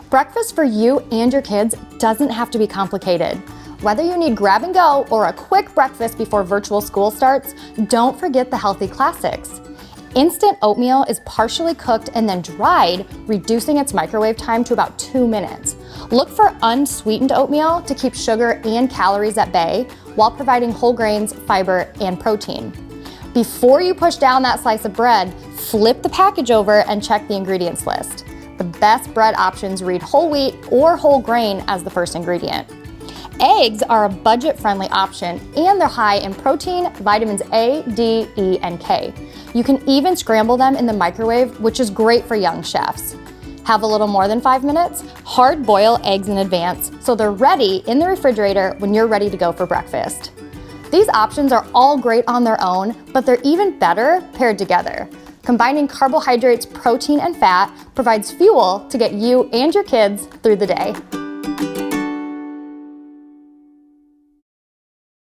Breakfast for you and your kids doesn't have to be complicated. Whether you need grab and go or a quick breakfast before virtual school starts, don't forget the healthy classics. Instant oatmeal is partially cooked and then dried, reducing its microwave time to about 2 minutes. Look for unsweetened oatmeal to keep sugar and calories at bay while providing whole grains, fiber, and protein. Before you push down that slice of bread, flip the package over and check the ingredients list. The best bread options read whole wheat or whole grain as the first ingredient. Eggs are a budget-friendly option and they're high in protein, vitamins A, D, E, and K. You can even scramble them in the microwave, which is great for young chefs. Have a little more than 5 minutes? Hard boil eggs in advance so they're ready in the refrigerator when you're ready to go for breakfast. These options are all great on their own, but they're even better paired together. Combining carbohydrates, protein, and fat provides fuel to get you and your kids through the day.